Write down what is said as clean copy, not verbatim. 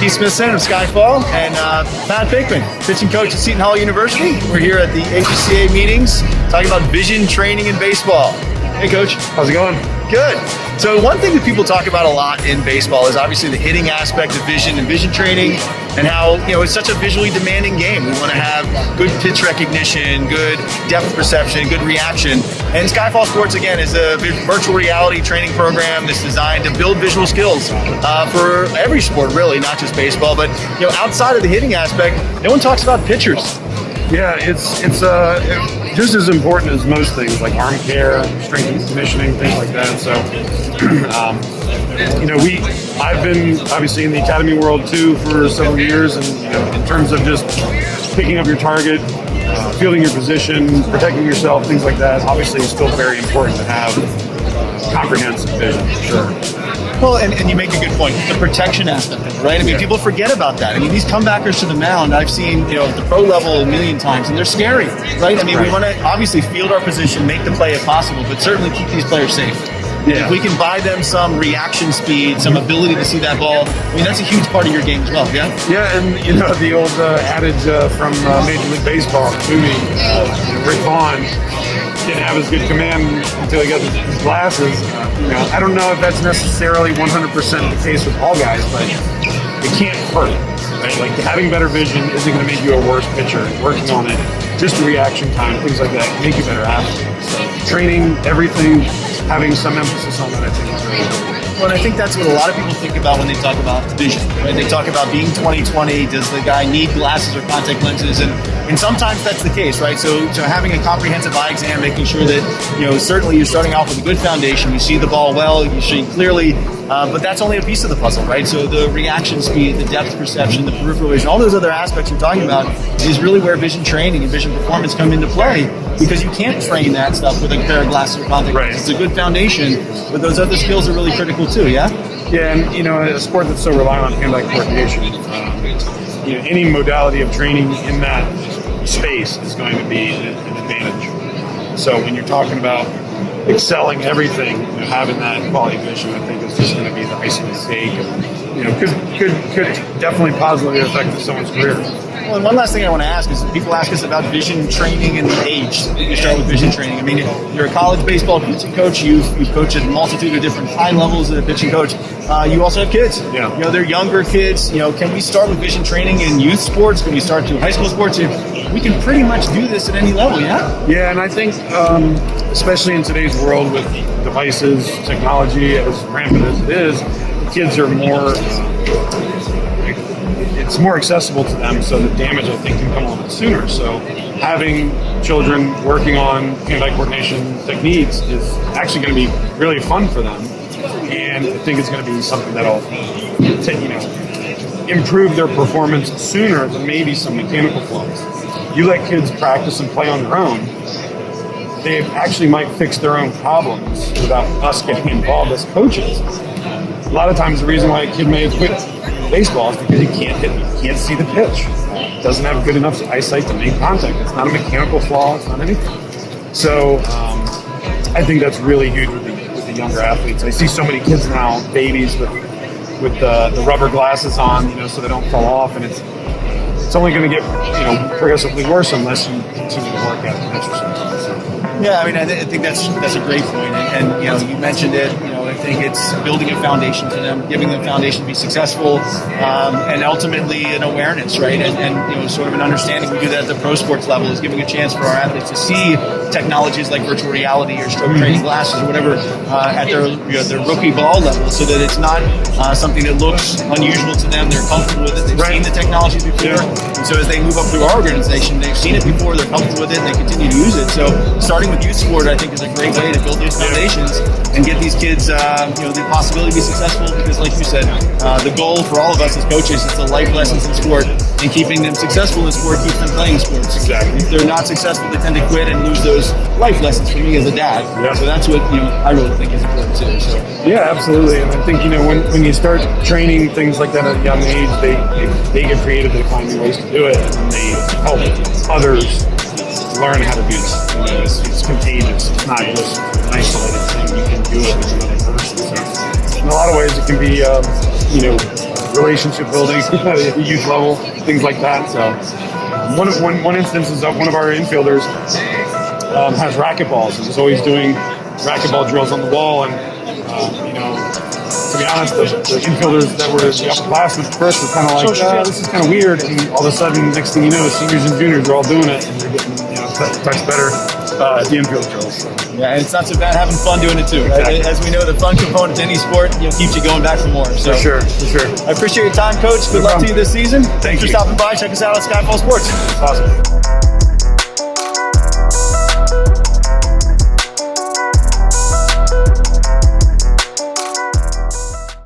Dr.Smithson of Skeyefall and Pat Pinkman, pitching coach at Seton Hall University. We're here at the ABCA meetings talking about vision training in baseball. Hey, Coach. How's it going? Good. So one thing that people talk about a lot in baseball is obviously the hitting aspect of vision and vision training, and how it's such a visually demanding game. We want to have good pitch recognition, good depth perception, good reaction. And Skeyefall Sports, again, is a virtual reality training program that's designed to build visual skills for every sport, really, not just baseball. But outside of the hitting aspect, no one talks about pitchers. Yeah, it's just as important as most things, like arm care, strength and conditioning, things like that. So, I've been obviously in the academy world too for several years, and in terms of just picking up your target, fielding your position, protecting yourself, things like that. Obviously, it's still very important to have comprehensive vision, for sure. Well, and you make a good point, the protection aspect of it, right? I mean, people forget about that. I mean, these comebackers to the mound, I've seen, at the pro level a million times, and they're scary, right? I mean, we want to obviously field our position, make the play if possible, but certainly keep these players safe. Yeah. If we can buy them some reaction speed, some ability to see that ball, I mean, that's a huge part of your game as well, yeah? Yeah, and the old adage from Major League Baseball, Rick Vaughn didn't have as good command until he got his glasses. I don't know if that's necessarily 100% the case with all guys, but it can't hurt. Right? Like, having better vision isn't going to make you a worse pitcher. Working on it, just the reaction time, things like that, can make you better athletes. So training, everything, having some emphasis on that, I think is really important. Well, and I think that's what a lot of people think about when they talk about vision, right? They talk about being 20/20. Does the guy need glasses or contact lenses? And sometimes that's the case, right? So having a comprehensive eye exam, making sure that, certainly you're starting off with a good foundation. You see the ball well, you see clearly, but that's only a piece of the puzzle, right? So the reaction speed, the depth perception, the peripheral vision, all those other aspects you're talking about is really where vision training and vision performance come into play, because you can't train that stuff with a pair of glasses or contact lenses. It's a good foundation, but those other skills are really critical too, yeah? Yeah, and a sport that's so reliant on hand-eye coordination, any modality of training in that space is going to be an advantage. So when you're talking about excelling everything, having that quality vision, I think is just going to be the icing on the cake, and could definitely positively affect someone's career. Well, and one last thing I want to ask is, people ask us about vision training and the age. You start with vision training. I mean, you're a college baseball pitching coach. You've coached at a multitude of different high levels as a pitching coach. You also have kids. Yeah. They're younger kids. Can we start with vision training in youth sports? Can we start to high school sports? We can pretty much do this at any level, yeah? Yeah, and I think, especially in today's world with devices, technology as rampant as it is, kids are more... it's more accessible to them, so the damage, I think, can come a little bit sooner. So having children working on hand-eye coordination techniques is actually going to be really fun for them, and I think it's going to be something that'll improve their performance sooner than maybe some mechanical flaws. You let kids practice and play on their own, they actually might fix their own problems without us getting involved as coaches. A lot of times the reason why a kid may have quit baseball is because he can't see the pitch. Doesn't have good enough eyesight to make contact. It's not a mechanical flaw. It's not anything. So I think that's really huge with the younger athletes. I see so many kids now, babies with the rubber glasses on, so they don't fall off, and it's only going to get progressively worse unless you continue to work at it and exercise. So. Yeah, I mean, I think that's a great point, and you mentioned it. I think it's building a foundation for them, giving them a foundation to be successful, and ultimately an awareness, right? And sort of an understanding. We do that at the pro sports level, is giving a chance for our athletes to see technologies like virtual reality or stroke training glasses or whatever at their rookie ball level, so that it's not something that looks unusual to them. They're comfortable with it. They've seen the technology before, and so as they move up through our organization, they've seen it before. They're comfortable with it, and they continue to use it. So starting with youth sport, I think, is a great way to build those foundations and get these kids the possibility to be successful, because like you said, the goal for all of us as coaches is the life lessons in sport, and keeping them successful in sport keeps them playing sports. Exactly. If they're not successful, they tend to quit and lose those life lessons for me as a dad. Yeah. So that's what I really think is important too. So. Yeah, absolutely. And I think when you start training things like that at a young age, they get creative, they find new ways to do it, and they help others learn how to do this. It's contagious. It's not just an isolated thing. You can do it with another person. So in a lot of ways, it can be relationship building at a youth level, things like that. So one instance is that one of our infielders has racquetballs and was always doing racquetball drills on the wall. And, to be honest, the infielders that were the upperclassmen at first were kind of like, this is kind of weird. And all of a sudden, next thing you know, seniors and juniors are all doing it, and they're getting much better at the infield drills. So. Yeah, and it's not so bad having fun doing it too. Exactly. As we know, the fun component to any sport keeps you going back for more. So For sure. I appreciate your time, Coach. Good luck to you this season. Thanks for stopping by. Check us out at Skeyefall Sports. Awesome.